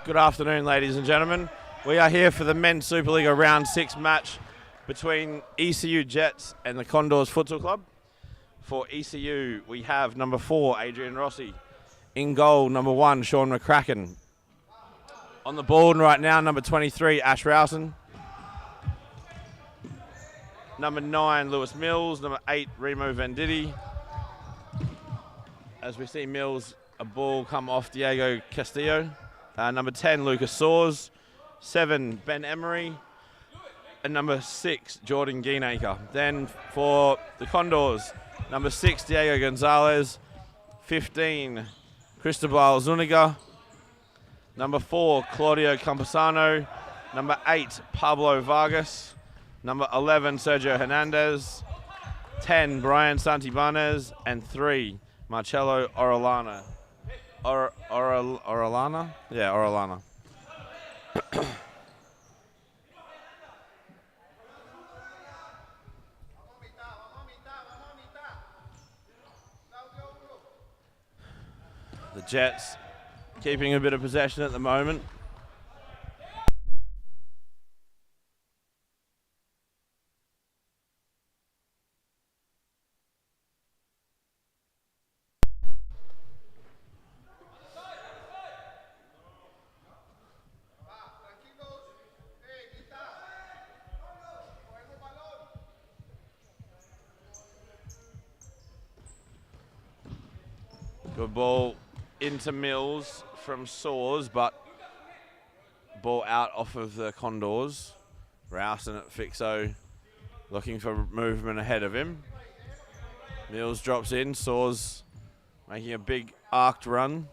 Good afternoon, ladies and gentlemen. We are here for the Men's Supa-Liga Round 6 match between ECU Jets and the Condors Futsal Club. For ECU, we have number 4, Adrian Rossi. In goal, number 1, Sean McCracken. On the board right now, number 23, Ash Rowson. Number 9, Lewis Mills. Number 8, Remo Venditti. As we see Mills, a ball come off Diego Castillo. Number 10, Lucas Soares. 7, Ben Emery. And number 6, Jordan Geenacre. Then for the Condors, number 6, Diego Gonzalez. 15, Cristobal Zuniga. Number 4, Claudio Campesano. Number 8, Pablo Vargas. Number 11, Sergio Hernandez. 10, Brian Santibanez. And 3, Marcelo Orellana. Orellana? Yeah, Orellana. The Jets keeping a bit of possession at the moment. Good ball into Mills from Soares, but ball out off of the Condors. Rowson at Fixo looking for movement ahead of him. Mills drops in, Soares making a big arced run,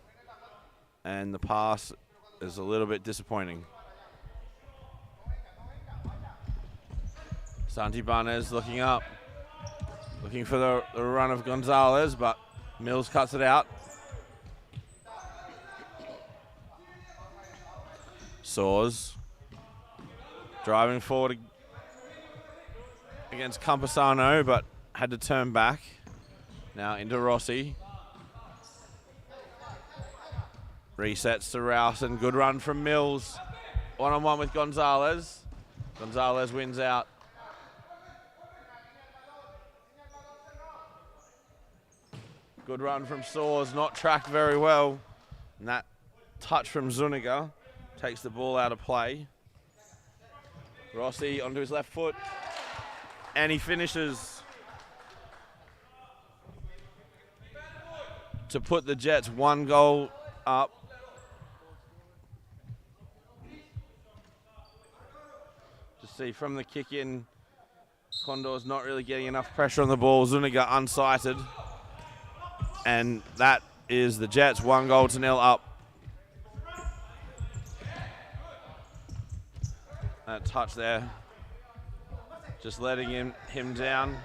and the pass is a little bit disappointing. Santibanez looking up, looking for the run of Gonzalez, but Mills cuts it out. Soares driving forward against Campesano, but had to turn back. Now into Rossi. Resets to Rowson. Good run from Mills. One-on-one with Gonzalez. Gonzalez wins out. Good run from Soares, not tracked very well. And that touch from Zuniga takes the ball out of play. Rossi onto his left foot. And he finishes to put the Jets 1 goal up. Just see from the kick in, Condors not really getting enough pressure on the ball. Zuniga unsighted. And that is the Jets 1-0 up. That touch there, just letting him down.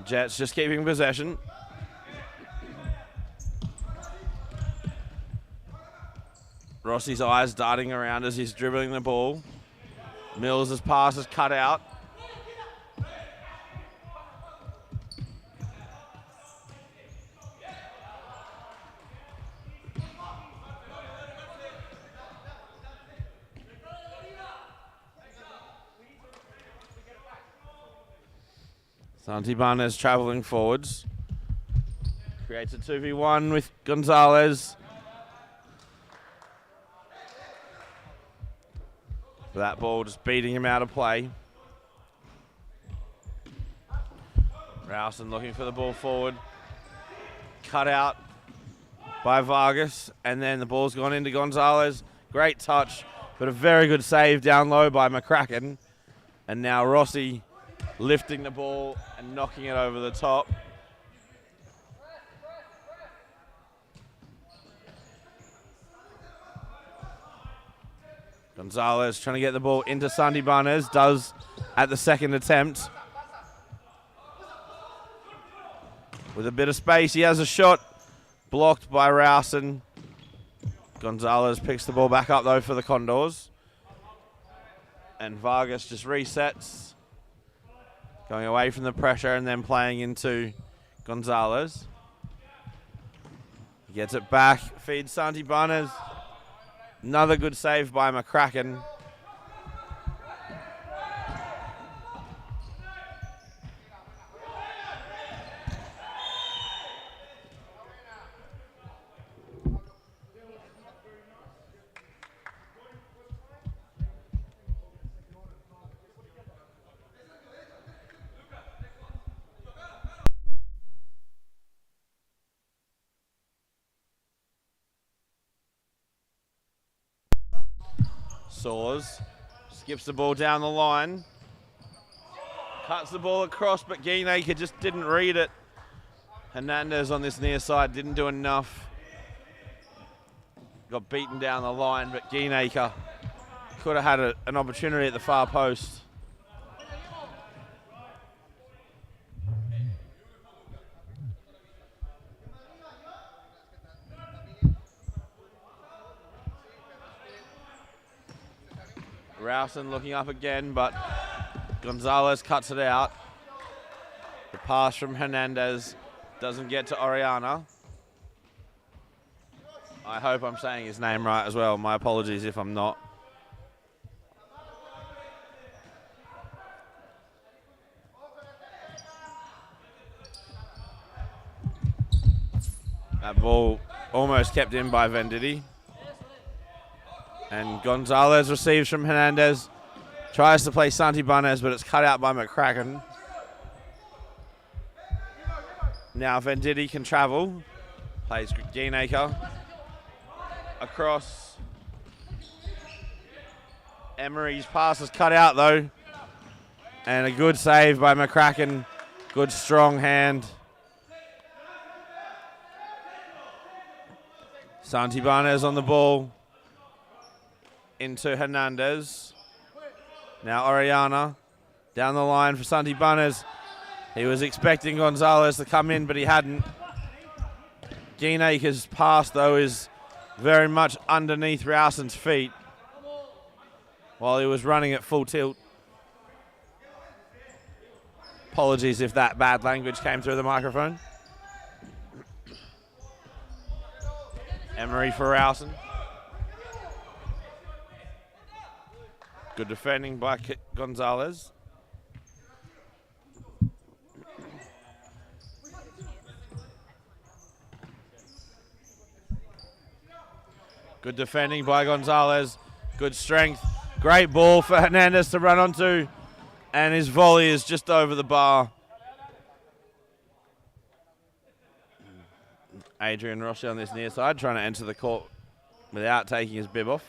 Jets just keeping possession. Rossi's eyes darting around as he's dribbling the ball. Mills' pass is cut out. Santibanez travelling forwards. Creates a 2v1 with Gonzalez. That ball just beating him out of play. Rowson looking for the ball forward. Cut out by Vargas. And then the ball's gone into Gonzalez. Great touch, but a very good save down low by McCracken. And now Rossi lifting the ball and knocking it over the top. Gonzalez trying to get the ball into Sandy Barnes, does at the second attempt. With a bit of space, he has a shot, blocked by Rowson. Gonzalez picks the ball back up though for the Condors. And Vargas just resets, going away from the pressure and then playing into Gonzalez. He gets it back, feeds Santi Barnes. Another good save by McCracken. Soars skips the ball down the line, cuts the ball across, but Geenacre just didn't read it. Hernandez on this near side didn't do enough. Got beaten down the line, but Geenacre could have had an opportunity at the far post. Rowson looking up again, but Gonzalez cuts it out. The pass from Hernandez doesn't get to Oriana. I hope I'm saying his name right as well. My apologies if I'm not. That ball almost kept in by Venditti. And Gonzalez receives from Hernandez. Tries to play Santi Barnes, but it's cut out by McCracken. Now Venditti can travel. Plays Geenacre. Across. Emery's pass is cut out though. And a good save by McCracken. Good strong hand. Santi Barnes on the ball. Into Hernandez. Now Oriana down the line for Santi Barnes. He was expecting Gonzalez to come in, but he hadn't. Geenacre's pass, though, is very much underneath Rowson's feet while he was running at full tilt. Apologies if that bad language came through the microphone. Emery for Rowson. Good defending by Gonzalez. Good defending by Gonzalez. Good strength. Great ball for Hernandez to run onto. And his volley is just over the bar. Adrian Rossi on this near side, trying to enter the court without taking his bib off.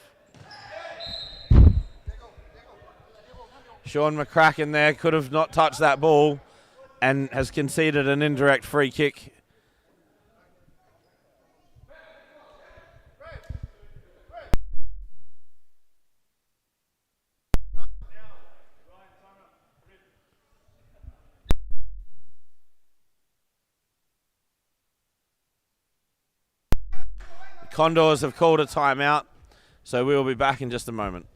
Sean McCracken there could have not touched that ball and has conceded an indirect free kick. The Condors have called a timeout, so we will be back in just a moment.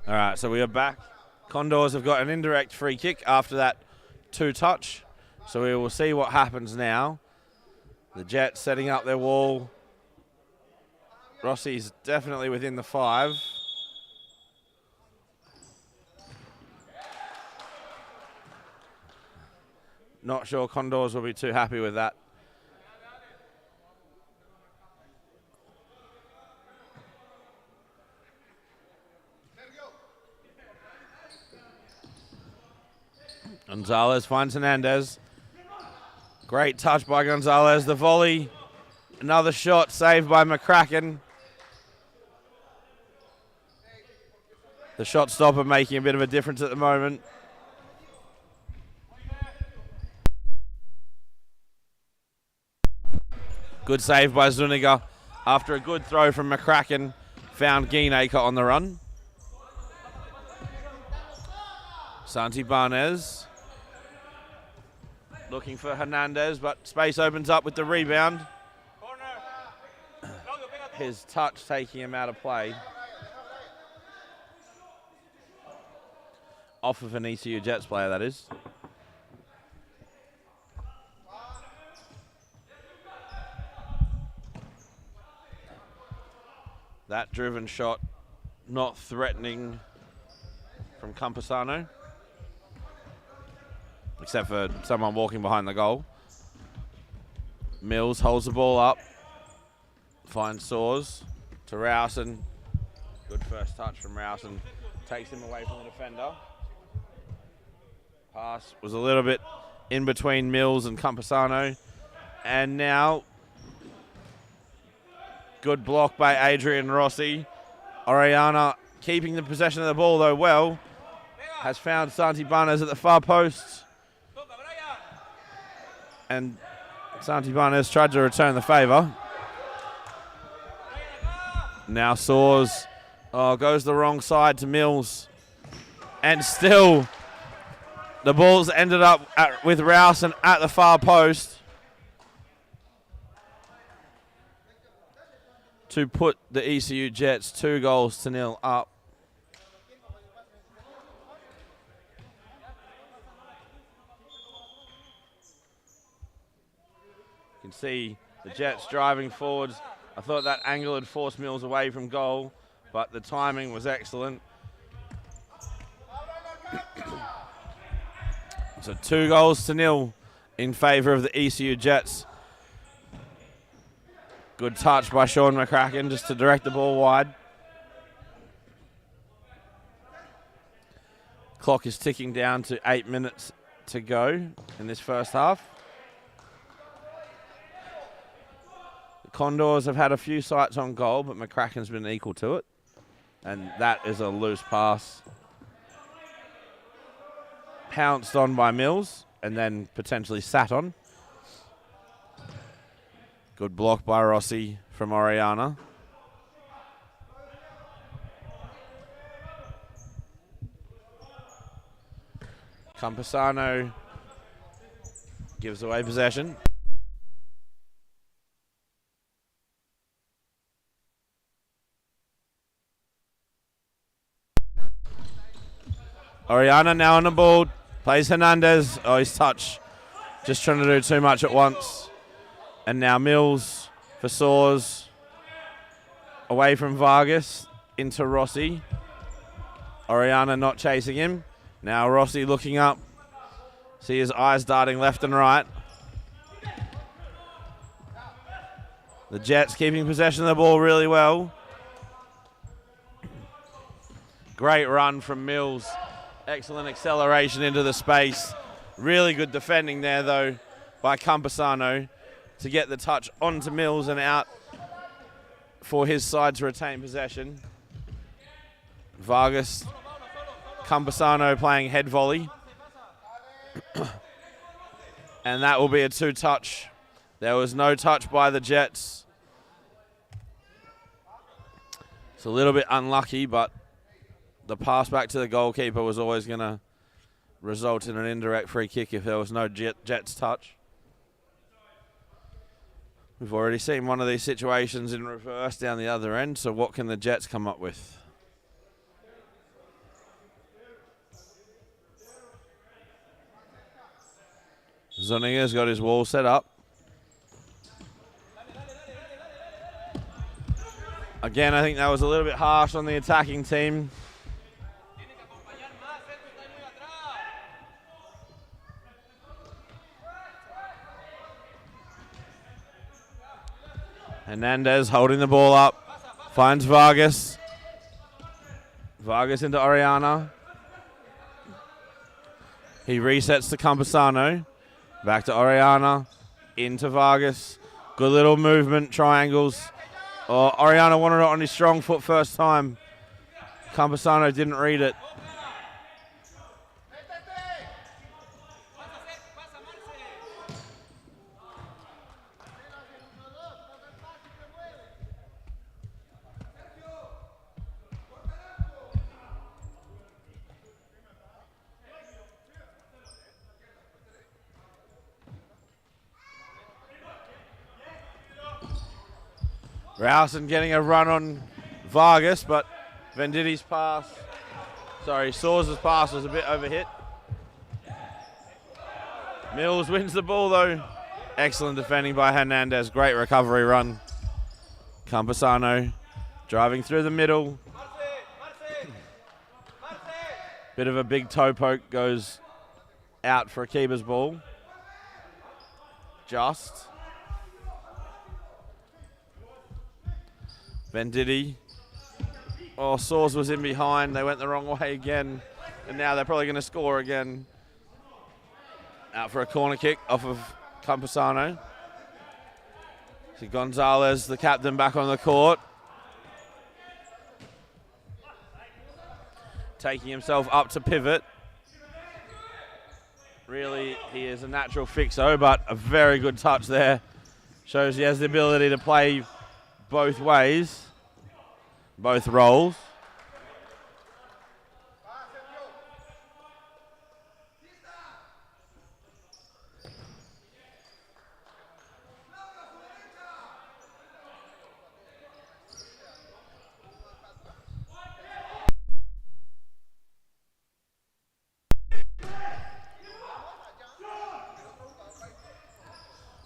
All right, so we are back. Condors have got an indirect free kick after that two-touch. So we will see what happens now. The Jets setting up their wall. Rossi's definitely within the 5. Not sure Condors will be too happy with that. Gonzalez finds Hernandez. Great touch by Gonzalez. The volley. Another shot saved by McCracken. The shot stopper making a bit of a difference at the moment. Good save by Zuniga after a good throw from McCracken. Found Geenacre on the run. Santi Barnes looking for Hernandez, but space opens up with the rebound. His touch taking him out of play. Off of an ECU Jets player, that is. That driven shot, not threatening from Campusano, except for someone walking behind the goal. Mills holds the ball up, finds Soars to Rowson. Good first touch from Rowson, takes him away from the defender. Pass was a little bit in between Mills and Campusano. And now, good block by Adrian Rossi. Orellana keeping the possession of the ball, though, well. Has found Santi Barnes at the far post. And Santi Barnes tried to return the favour. Now Soars goes the wrong side to Mills. And still, the ball's ended up with Rowson at the far post to put the ECU Jets 2-0 up. You can see the Jets driving forwards. I thought that angle had forced Mills away from goal, but the timing was excellent. So 2-0 in favour of the ECU Jets. Good touch by Sean McCracken just to direct the ball wide. Clock is ticking down to 8 minutes to go in this first half. The Condors have had a few sights on goal, but McCracken's been equal to it. And that is a loose pass. Pounced on by Mills and then potentially sat on. Good block by Rossi from Orellana. Campusano gives away possession. Orellana now on the ball. Plays Hernandez. Oh, his touch. Just trying to do too much at once. And now Mills for Soars. Away from Vargas. Into Rossi. Orellana not chasing him. Now Rossi looking up. See his eyes darting left and right. The Jets keeping possession of the ball really well. Great run from Mills. Excellent acceleration into the space. Really good defending there, though, by Campusano to get the touch onto Mills and out for his side to retain possession. Vargas, Campusano playing head volley. And that will be a 2-touch. There was no touch by the Jets. It's a little bit unlucky, but the pass back to the goalkeeper was always going to result in an indirect free kick if there was no Jets touch. We've already seen one of these situations in reverse down the other end, so what can the Jets come up with? Zuniga's got his wall set up. Again, I think that was a little bit harsh on the attacking team. Hernandez holding the ball up, finds Vargas. Vargas into Oriana. He resets to Campusano. Back to Oriana, into Vargas. Good little movement, triangles. Oh, Oriana wanted it on his strong foot first time. Campusano didn't read it. Rowson getting a run on Vargas, but Venditti's pass, Soares' pass was a bit overhit. Mills wins the ball though. Excellent defending by Hernandez, great recovery run. Campusano driving through the middle. Bit of a big toe poke, goes out for a keeper's ball. Just. Venditti. Oh, Soares was in behind. They went the wrong way again. And now they're probably going to score again. Out for a corner kick off of Campusano. See Gonzalez, the captain, back on the court. Taking himself up to pivot. Really, he is a natural fixo, but a very good touch there. Shows he has the ability to play both ways, both roles.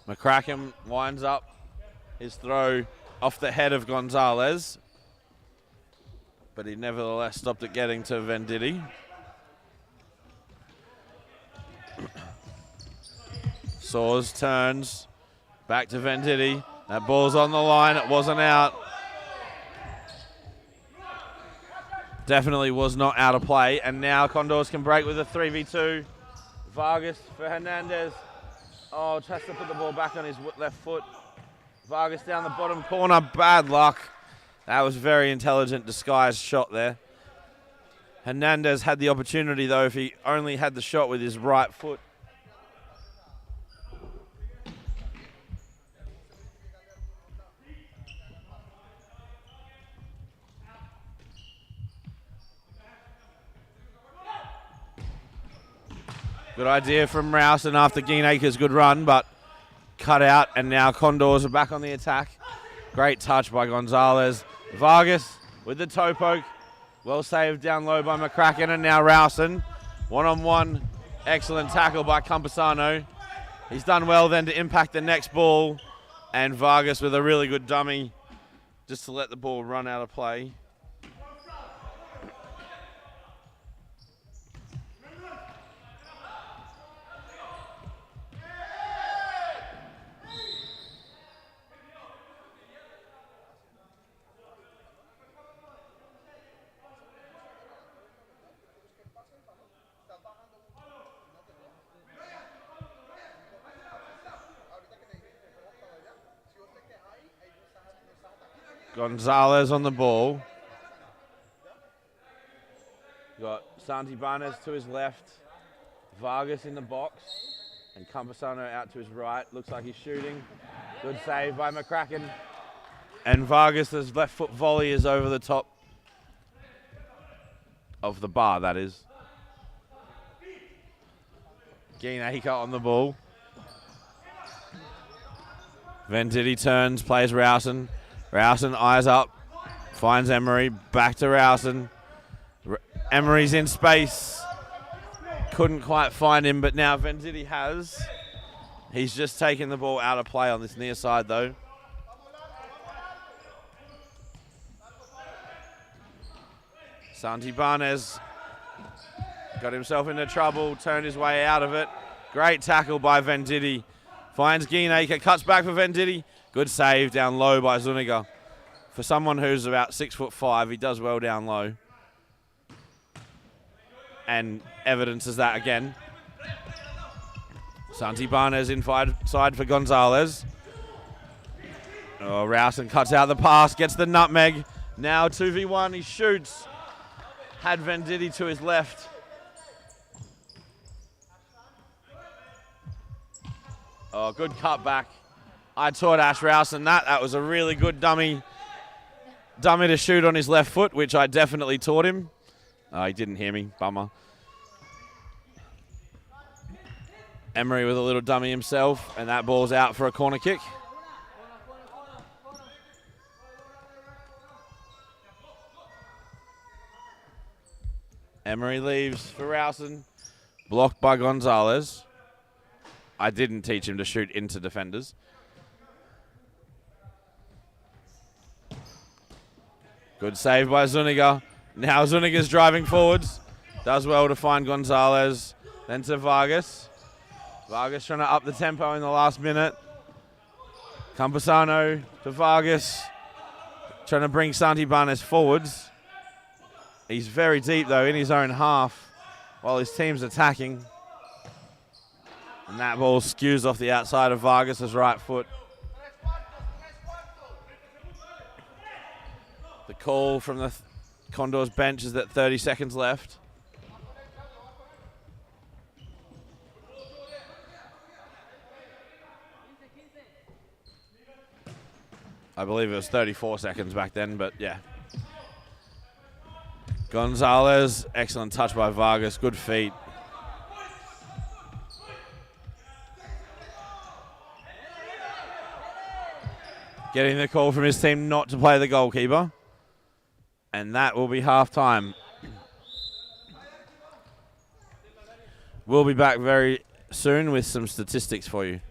McCracken winds up his throw off the head of Gonzalez, but he nevertheless stopped it getting to Venditti. Soares turns back to Venditti. That ball's on the line, it wasn't out. Definitely was not out of play, and now Condors can break with a 3v2. Vargas for Hernandez. Oh, tries to put the ball back on his left foot. Vargas down the bottom corner, bad luck. That was very intelligent disguised shot there. Hernandez had the opportunity though if he only had the shot with his right foot. Good idea from Rowson after Geenaker's good run, but cut out, and now Condors are back on the attack. Great touch by Gonzalez. Vargas with the toe poke. Well saved down low by McCracken, and now Rowson. One-on-one, excellent tackle by Campusano. He's done well then to impact the next ball, and Vargas with a really good dummy just to let the ball run out of play. Gonzalez on the ball. Got Santibanez to his left. Vargas in the box. And Campusano out to his right. Looks like he's shooting. Good save by McCracken. And Vargas' left foot volley is over the top of the bar, that is. Geenaker on the ball. Venditti turns, plays Rowson. Rowson eyes up, finds Emery, back to Rowson. Emery's in space. Couldn't quite find him, but now Venditti has. He's just taken the ball out of play on this near side though. Santi Barnes got himself into trouble, turned his way out of it. Great tackle by Venditti. Finds Geenacre, cuts back for Venditti. Good save down low by Zuniga. For someone who's about 6'5", he does well down low. And evidences that again. Santi Barnes inside for Gonzalez. Oh, Rowson cuts out the pass, gets the nutmeg. Now 2v1, he shoots. Had Venditti to his left. Oh, good cutback. I taught Ash Rowson that. That was a really good dummy to shoot on his left foot, which I definitely taught him. Oh, he didn't hear me. Bummer. Emery with a little dummy himself, and that ball's out for a corner kick. Emery leaves for Rowson. Blocked by Gonzalez. I didn't teach him to shoot into defenders. Good save by Zuniga. Now Zuniga's driving forwards. Does well to find Gonzalez. Then to Vargas. Vargas trying to up the tempo in the last minute. Campusano to Vargas. Trying to bring Santi Barnes forwards. He's very deep though in his own half while his team's attacking. And that ball skews off the outside of Vargas' right foot. The call from the Condors bench is that 30 seconds left. I believe it was 34 seconds back then, but yeah. Gonzalez, excellent touch by Vargas, good feet. Getting the call from his team not to play the goalkeeper. And that will be half-time. We'll be back very soon with some statistics for you.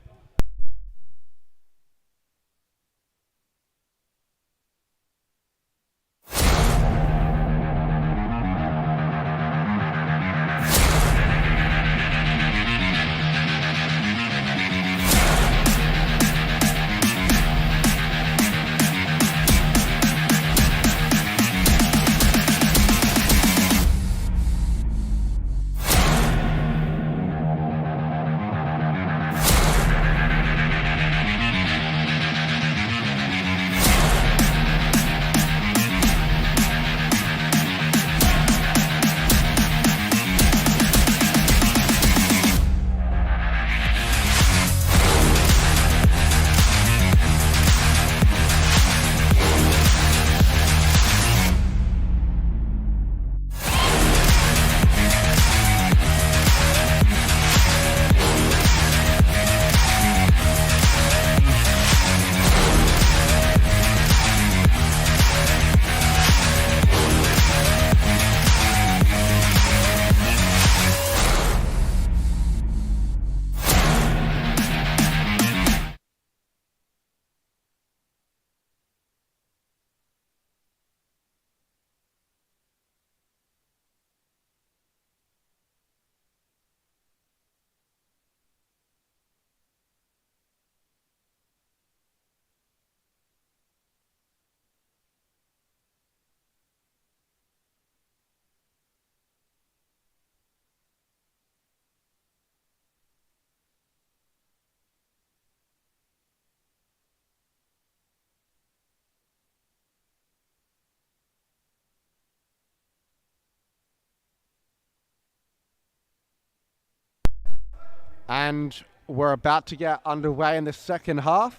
And we're about to get underway in the second half.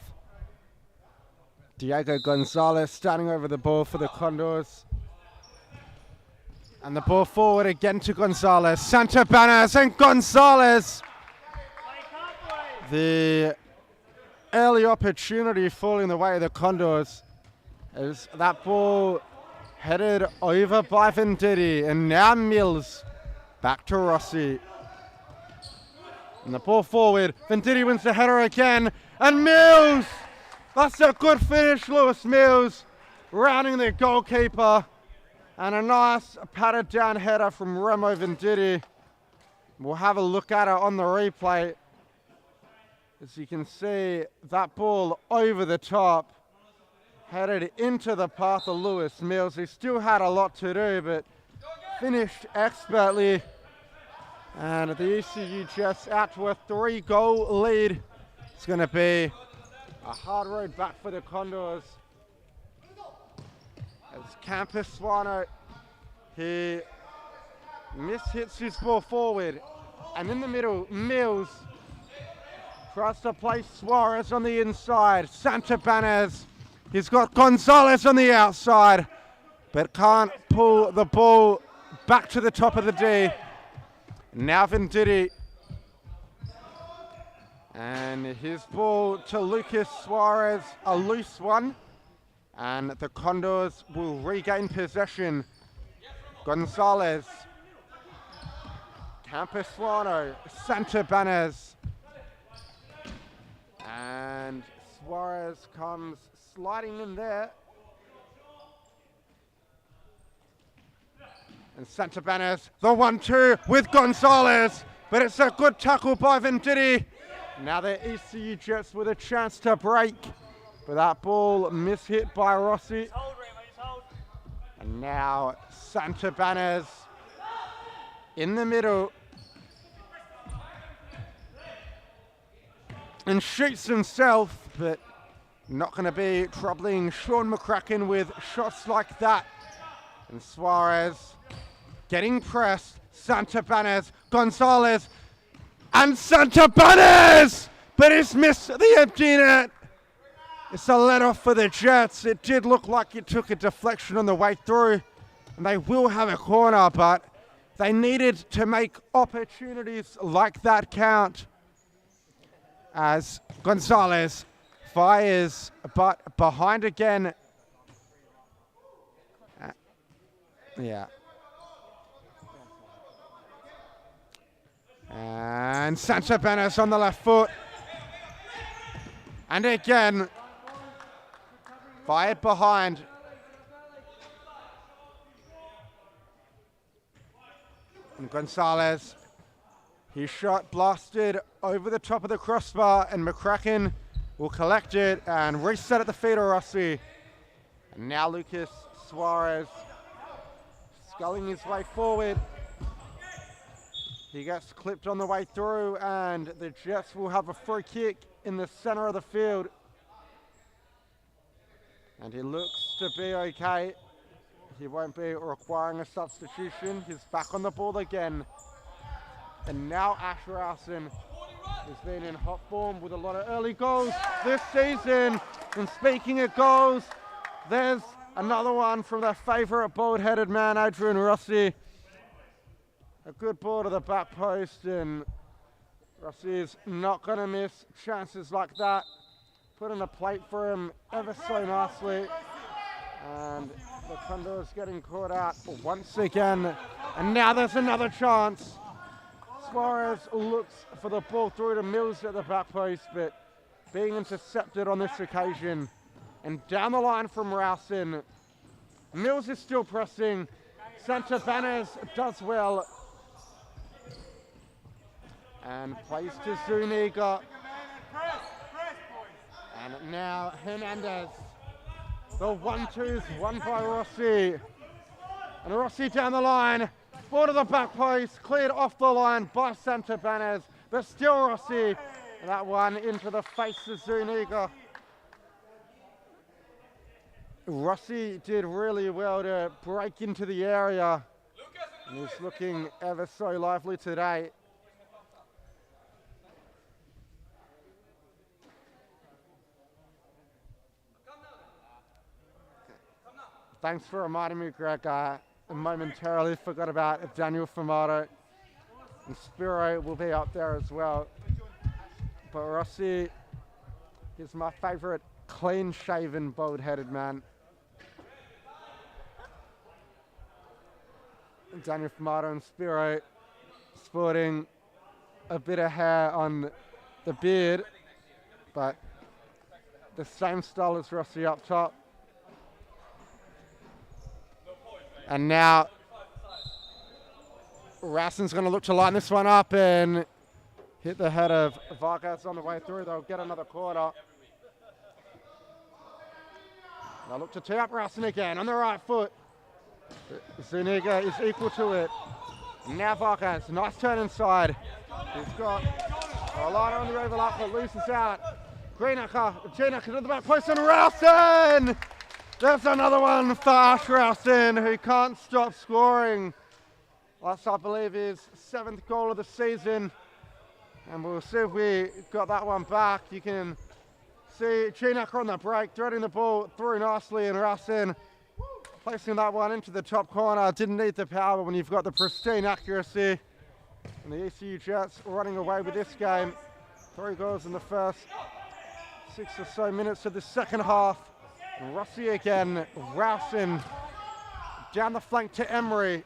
Diego Gonzalez standing over the ball for the Condors. And the ball forward again to Gonzalez. Santa Banas and Gonzalez. The early opportunity falling the way of the Condors. As that ball headed over by Venditti. And now Mills back to Rossi. And the ball forward, Venditti wins the header again, and Mills! That's a good finish, Lewis Mills, rounding the goalkeeper. And a nice patted down header from Remo Venditti. We'll have a look at it on the replay. As you can see, that ball over the top, headed into the path of Lewis Mills. He still had a lot to do, but finished expertly. And the ECU Jets out to a 3-goal lead. It's going to be a hard road back for the Condors. As Campus Swano, he mishits his ball forward. And in the middle, Mills tries to play Suarez on the inside. Santabanez, he's got Gonzalez on the outside, but can't pull the ball back to the top of the D. Now Venditti. And his ball to Lucas Suarez, a loose one. And the Condors will regain possession. Gonzalez, Campasuano, Santabanez. And Suarez comes sliding in there. And Santabanez, the 1-2 with Gonzalez. But it's a good tackle by Venditti. Now the ECU Jets with a chance to break. But that ball mishit by Rossi. And now Santabanez in the middle. And shoots himself, but not going to be troubling Sean McCracken with shots like that. And Suarez getting pressed. Santabanez, Gonzalez, and Santabanez! But he's missed the empty net. It's a let-off for the Jets. It did look like it took a deflection on the way through. And they will have a corner, but they needed to make opportunities like that count. As Gonzalez fires, but behind again. Yeah. And Santabanez on the left foot. And again, fired behind. And Gonzalez, his shot blasted over the top of the crossbar, and McCracken will collect it and reset at the feet of Rossi. And now Lucas Suarez sculling his way forward. He gets clipped on the way through, and the Jets will have a free kick in the center of the field. And he looks to be okay. He won't be requiring a substitution. He's back on the ball again. And now Ashrausen has been in hot form with a lot of early goals this season. And speaking of goals, there's another one from their favourite bald-headed man, Adrian Rossi. A good ball to the back post, and Rossi is not going to miss chances like that. Put in a plate for him ever so nicely. And the Condors getting caught out once again. And now there's another chance. Suarez looks for the ball through to Mills at the back post, but being intercepted on this occasion. And down the line from Rausen. Mills is still pressing. Santabanez does well. And plays to Zuniga. And now Hernandez. The 1-2's won by Rossi. And Rossi down the line. Ball to the back post. Cleared off the line by Santabanez. But still Rossi. That one into the face of Zuniga. Rossi did really well to break into the area. And he's looking ever so lively today. Thanks for reminding me, Greg. I momentarily forgot about Daniel Fumato. And Spiro will be up there as well. But Rossi is my favourite clean-shaven, bald-headed man. Daniel Fumato and Spiro sporting a bit of hair on the beard, but the same style as Rossi up top. And now Rassen's going to look to line this one up and hit the head of Vargas on the way through. They'll get another corner. They'll look to tee up Rassen again on the right foot. Zuniga is equal to it. Now Vargas, nice turn inside. He's got a line on the overlap, but loses out. Greenacker to the back post, and Rassen! There's another one for Ash Rassen, who can't stop scoring. That's, I believe, his 7th goal of the season. And we'll see if we got that one back. You can see Greenacker on the break, threading the ball through nicely, and Rassen placing that one into the top corner. Didn't need the power when you've got the pristine accuracy. And the ECU Jets running away with this game. 3 goals in the first 6 or so minutes of the second half. And Rossi again, Rassen down the flank to Emery,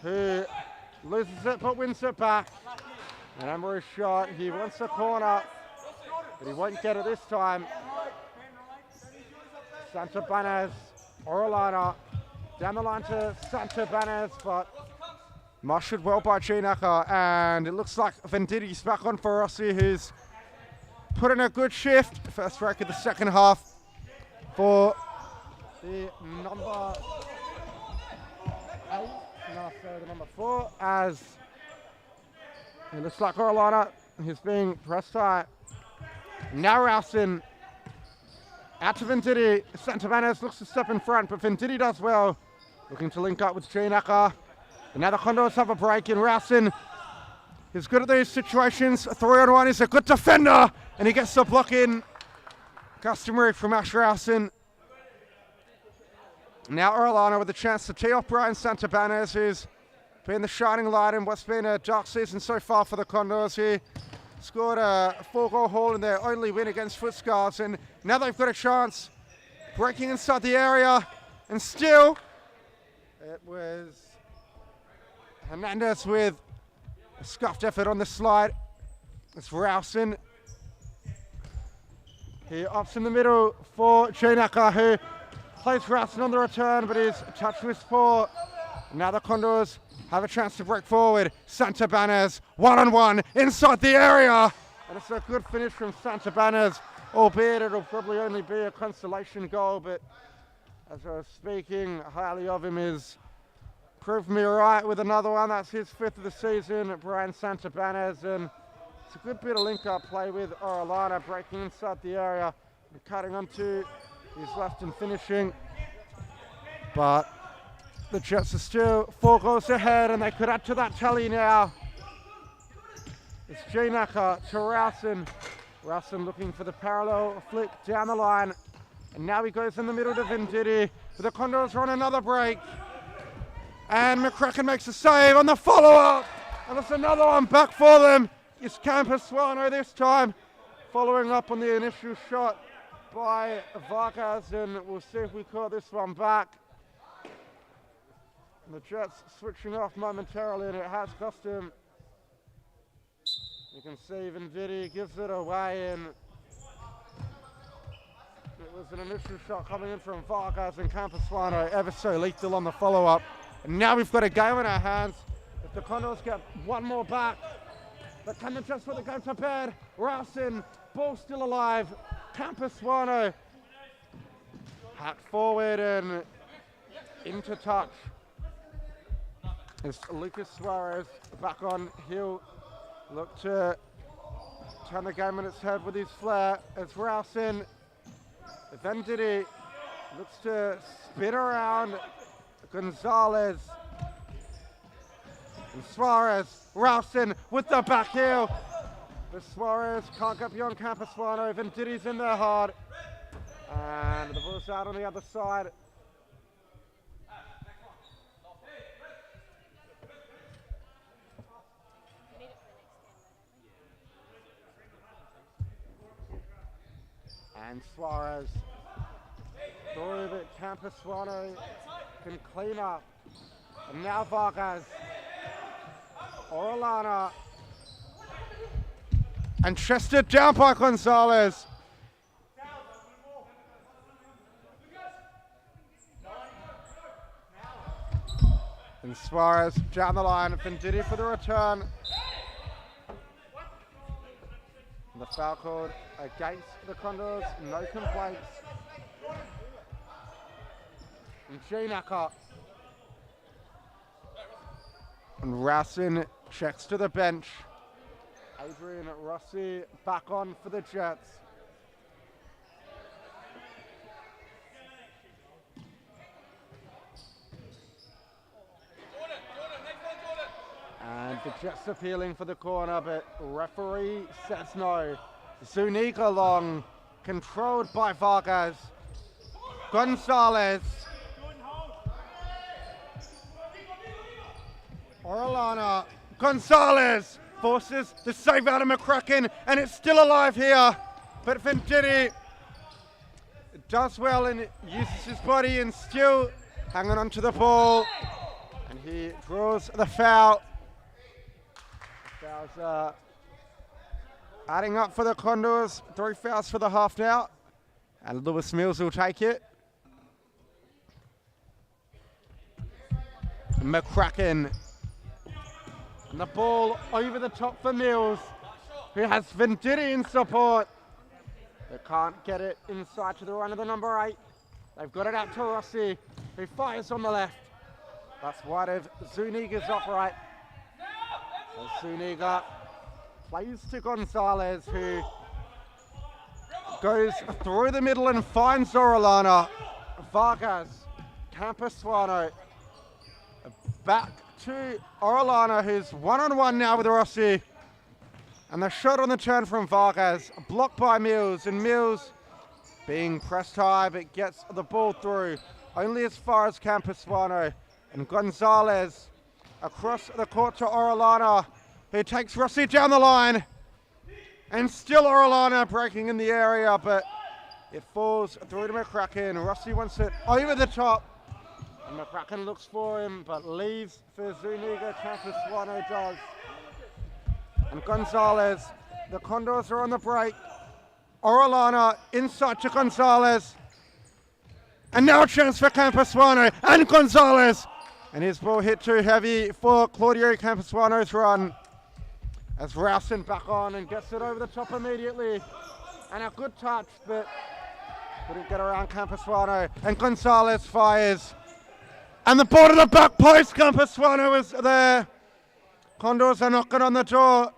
who loses it but wins it back. And Emery's shot, he wants a corner, but he won't get it this time. Santabanez, Orellana, down the line to Santabanez, but marshaled well by Greenacker, and it looks like Venditti's back on for Rossi, who's put in a good shift. First break of the second half for the number 4, as it looks like Orellana is being pressed high. Now Rassen out to Venditti. Santabanez looks to step in front, but Venditti does well, looking to link up with Greenacker. And now the Condors have a break in. Rassen is good at these situations. 3-on-1, he's a good defender, and he gets the block in. Customary from Ash Rassen. Now Orellana with a chance to tee off Brian Santabanez, who's been the shining light in what's been a dark season so far for the Condors. He scored a 4-goal haul in their only win against Footscarves, and now they've got a chance. Breaking inside the area, and still it was Hernandez with a scuffed effort on the slide. It's Rassen. He opts in the middle for Greenacker, who plays Rassen on the return, but his touch was poor. Now the Condors have a chance to break forward. Santabanez, 1-on-1 inside the area. And it's a good finish from Santabanez, albeit it'll probably only be a consolation goal, but as I was speaking highly of him, is proved me right with another one. That's his 5th of the season, Brian Santabanez, and it's a good bit of link-up play with Orellana, breaking inside the area and cutting onto his left and finishing. But the Jets are still 4 goals ahead, and they could add to that tally now. It's Greenacker to Rassen. Rassen looking for the parallel flick down the line. And now he goes in the middle to Venditti. But the Condors run another break. And McCracken makes a save on the follow-up. And there's another one back for them. It's Campasuano this time, following up on the initial shot by Vargas. And we'll see if we caught this one back. And the Jets switching off momentarily, and it has cost him. You can see Venditti gives it away, and it was an initial shot coming in from Vargas, and Campasuano ever so lethal on the follow-up. And now we've got a game in our hands. If the Condors get one more back, but can the Jets put the game to bed? Rassen, ball still alive. Campasuano hacked forward and into touch. It's Lucas Suarez back on. He'll look to turn the game on its head with his flair. It's Rassen. Venditti looks to spin around Gonzalez. And Suarez. Rassen with the back heel. But Suarez can't get beyond Campasuano. Venditti's in there hard. And the ball's out on the other side. And Suarez through, but Campasuano can clean up. And now Vargas, Orellana, and chested down by Gonzalez. And Suarez down the line. Venditti for the return. The foul called against the Condors. No complaints. And G-Nacker. And Rausin checks to the bench. Adrian Rossi back on for the Jets. And the Jets appealing for the corner, but referee says no. Zuniga long, controlled by Vargas. Gonzalez. Orellana. Gonzalez forces the save out of McCracken, and it's still alive here. But Venditti does well and uses his body and still hanging on to the ball. And he draws the foul. Fouls adding up for the Condors. 3 fouls for the half now. And Lewis Mills will take it. McCracken. And the ball over the top for Mills, who has Venditti in support. They can't get it inside to the run of the number 8. They've got it out to Rossi, who fires on the left. That's wide of Zuniga's upright. So Zuniga plays to Gonzalez, who goes through the middle and finds Orellana. Vargas, Campasuano, back to Orellana, who's one-on-one now with Rossi. And the shot on the turn from Vargas, blocked by Mills, and Mills being pressed high, but gets the ball through only as far as Campasuano. And Gonzalez across the court to Orellana, who takes Rossi down the line. And still Orellana breaking in the area, but it falls through to McCracken. Rossi wants it over the top. And McCracken looks for him, but leaves for Zuniga. Campasuano does. And Gonzalez, the Condors are on the break. Orellana inside to Gonzalez. And now a chance for Campasuano and Gonzalez. And his ball hit too heavy for Claudio Campasuano's run. As Rausin back on and gets it over the top immediately. And a good touch, but couldn't get around Campasuano. And Gonzalez fires. And the ball to the back post. Campasuano is there. Condors are knocking on the door.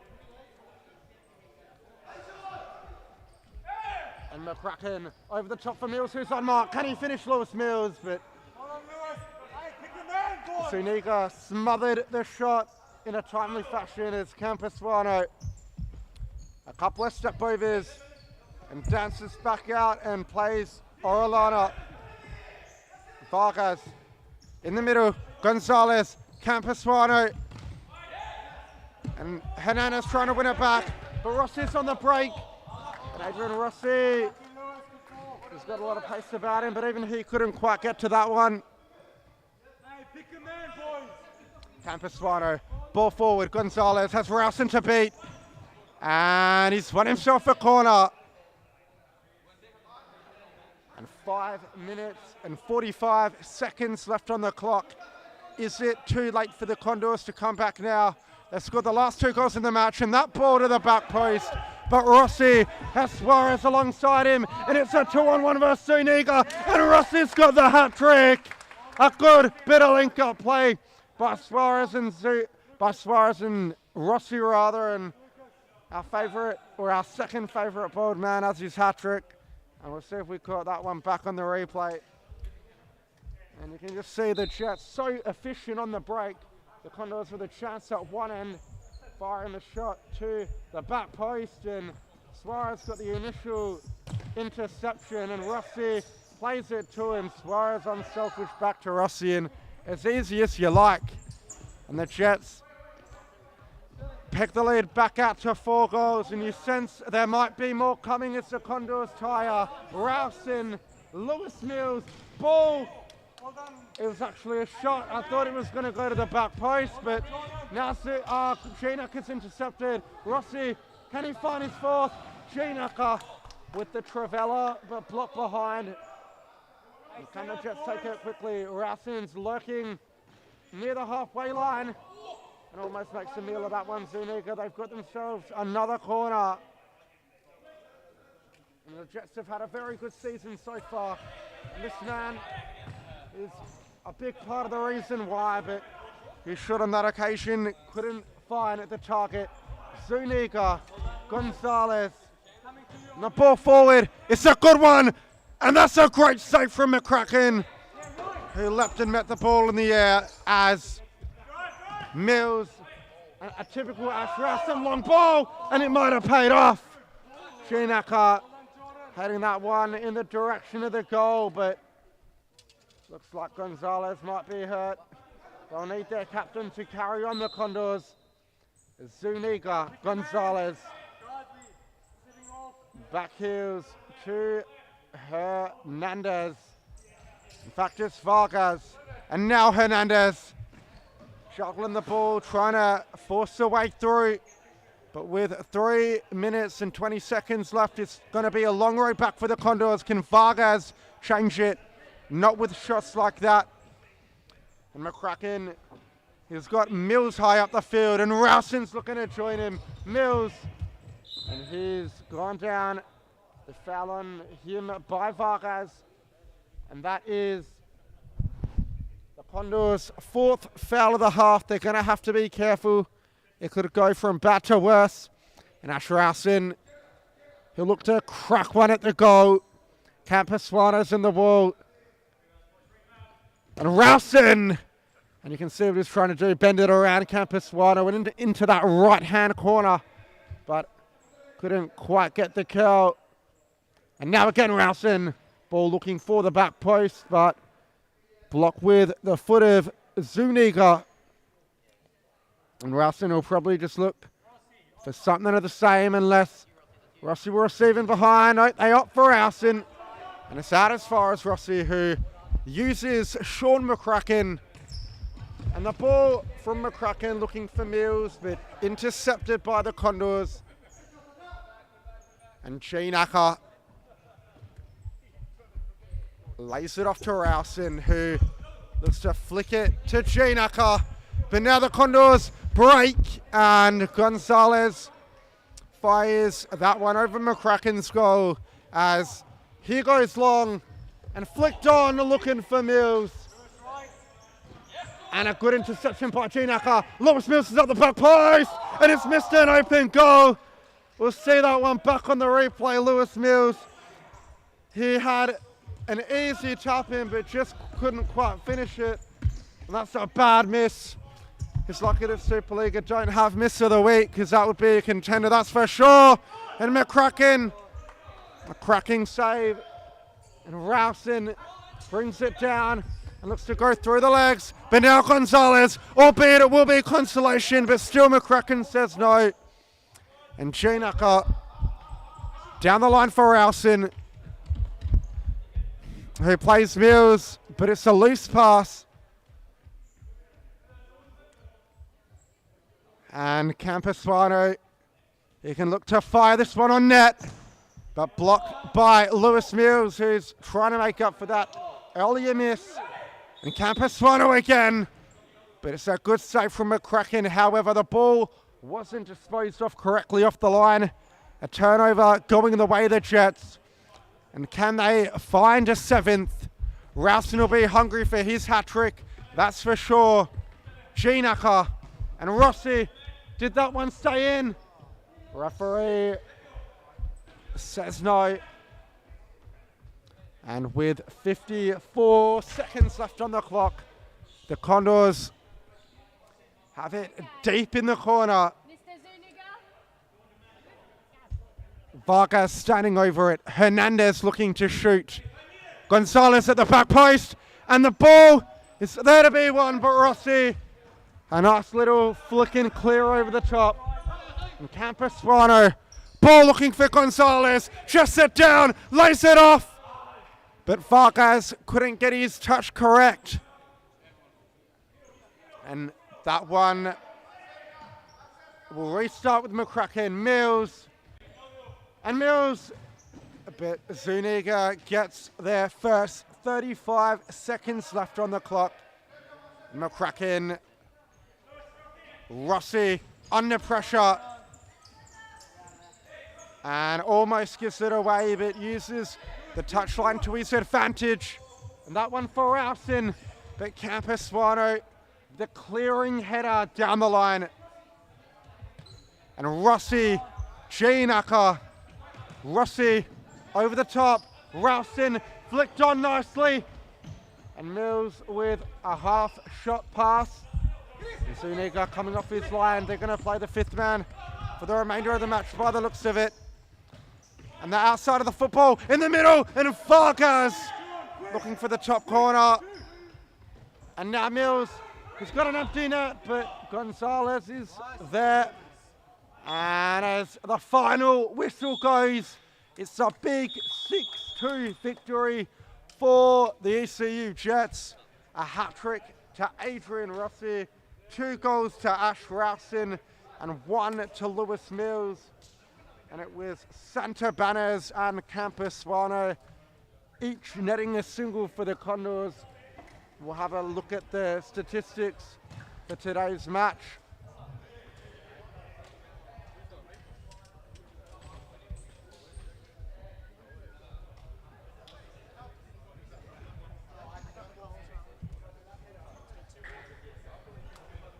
And McCracken over the top for Mills, who's on mark. Can he finish Lewis Mills? But Zuniga smothered the shot in a timely fashion as Campasuano. A couple of step overs and dances back out and plays Orellana. Vargas in the middle. Gonzalez, Campasuano. And Hernandez trying to win it back, but Rossi's on the break. And Adrian Rossi, he's got a lot of pace about him, but even he couldn't quite get to that one. Hey, pick a man, boys. Campasuano, ball forward. Gonzalez has Rausin to beat. And he's won himself a corner. And 5 minutes and 45 seconds left on the clock. Is it too late for the Condors to come back now? They scored the last 2 goals in the match, and that ball to the back post. But Rossi has Suarez alongside him, and it's a 2-on-1 versus Zuniga, and Rossi's got the hat trick. A good bit of link-up play by Suarez and Rossi rather, and our favourite, or our second favourite bold man has his hat trick. And we'll see if we caught that one back on the replay. And you can just see the Jets so efficient on the break. The Condors with a chance at one end, firing the shot to the back post, and Suarez got the initial interception, and Rossi plays it to him. Suarez unselfish back to Rossi, and as easy as you like. And the Jets pick the lead back out to 4 goals, and you sense there might be more coming as the Condors tire. Rausin, Lewis Mills, ball. It was actually a shot. I thought it was going to go to the back post, but now G-Nacker intercepted. Rossi, can he find his 4th? G-Nacker with the Trivella, but blocked behind. And can the Jets take it quickly? Rausin's lurking near the halfway line and almost makes a meal of that one. Zuniga, they've got themselves another corner. And the Jets have had a very good season so far. And this man is a big part of the reason why, but he should on that occasion, couldn't find the target. Zuniga, Gonzalez, and the ball forward, it's a good one, and that's a great save from McCracken, who leapt and met the ball in the air as Mills, a typical Ash Rasmussen long ball, and it might have paid off. Shinaka heading that one in the direction of the goal, but looks like Gonzalez might be hurt. They'll need their captain to carry on the Condors. Zuniga, Gonzalez, back heels to Hernandez. In fact, it's Vargas, and now Hernandez juggling the ball, trying to force a way through. But with 3 minutes and 20 seconds left, it's going to be a long road back for the Condors. Can Vargas change it? Not with shots like that. And McCracken, he's got Mills high up the field, and Rowson's looking to join him. Mills, and he's gone down. The foul on him by Vargas, and that is the Condors' 4th foul of the half. They're going to have to be careful. It could go from bad to worse. And Ash Rowson, he'll look to crack one at the goal. Campusano's in the wall. And Rowson, and you can see what he's trying to do, bend it around. Campusano went into that right-hand corner, but couldn't quite get the curl. And now again, Rowson, ball looking for the back post, but blocked with the foot of Zuniga. And Rowson will probably just look for something of the same unless Rossi will receive in behind. No, they opt for Rowson. And it's out as far as Rossi, who uses Sean McCracken. And the ball from McCracken looking for Mills, but intercepted by the Condors. And Chinaka lays it off to Rowson, who looks to flick it to Chinaka. But now the Condors break, and Gonzalez fires that one over McCracken's goal as he goes long and flicked on looking for Mills. And a good interception by Chinaka. Lewis Mills is at the back post, and it's missed an open goal. We'll see that one back on the replay. Lewis Mills, he had an easy tap in, but just couldn't quite finish it. And that's a bad miss. It's lucky that Supa-Liga don't have miss of the week, because that would be a contender, that's for sure. And McCracken, a cracking save. And Rowson brings it down and looks to go through the legs. But now Gonzalez, albeit it will be consolation, but still McCracken says no. And Chinaka down the line for Rowson, who plays Mills, but it's a loose pass. And Campusano, he can look to fire this one on net, but blocked by Lewis Mills, who's trying to make up for that earlier miss. And Campusano again, but it's a good save from McCracken. However, the ball wasn't disposed of correctly off the line. A turnover going the way of the Jets. And can they find a 7th? Rowson will be hungry for his hat-trick, that's for sure. Chinaka and Rossi, did that one stay in? Referee says no. And with 54 seconds left on the clock, the Condors have it deep in the corner. Vargas standing over it. Hernandez looking to shoot. Gonzalez at the back post, and the ball is there to be won, but Rossi, a nice little flicking clear over the top. And Campusano, ball looking for Gonzalez, just set down, lays it off. But Vargas couldn't get his touch correct. And that one will restart with McCracken. Mills. And Mills, but Zuniga gets their first 35 seconds left on the clock. McCracken. Rossi under pressure. And almost gives it away, but uses the touchline to his advantage. And that one for Ralston, but Campusano, the clearing header down the line. And Rossi, G-Knacker. Rossi over the top. Ralston flicked on nicely. And Mills with a half shot pass. And Zuniga coming off his line. They're going to play the fifth man for the remainder of the match by the looks of it. And the outside of the football in the middle, and Vargas looking for the top corner. And now Mills has got an empty net, but Gonzalez is there. And as the final whistle goes, it's a big 6-2 victory for the ECU Jets. A hat-trick to Adrian Rossi, 2 goals to Ash Ralston, and 1 to Lewis Mills. And it was Santa Banas and Campusano, each netting a single for the Condors. We'll have a look at the statistics for today's match.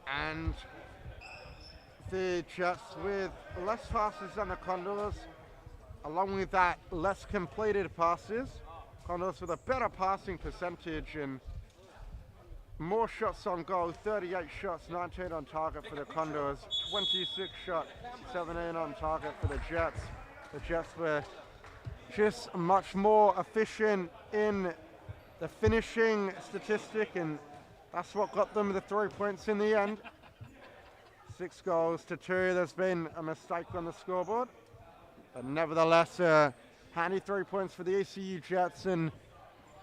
And the Jets with less passes than the Condors, along with that less completed passes. Condors with a better passing percentage and more shots on goal, 38 shots, 19 on target for the Condors, 26 shots, 17 on target for the Jets. The Jets were just much more efficient in the finishing statistic, and that's what got them the 3 points in the end. 6 goals to 2. There's been a mistake on the scoreboard, but nevertheless, handy 3 points for the ECU Jets and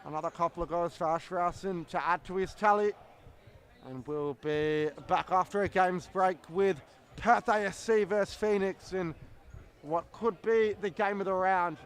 another couple of goals for Ash Ralston to add to his tally. And we'll be back after a game's break with Perth ASC versus Phoenix in what could be the game of the round.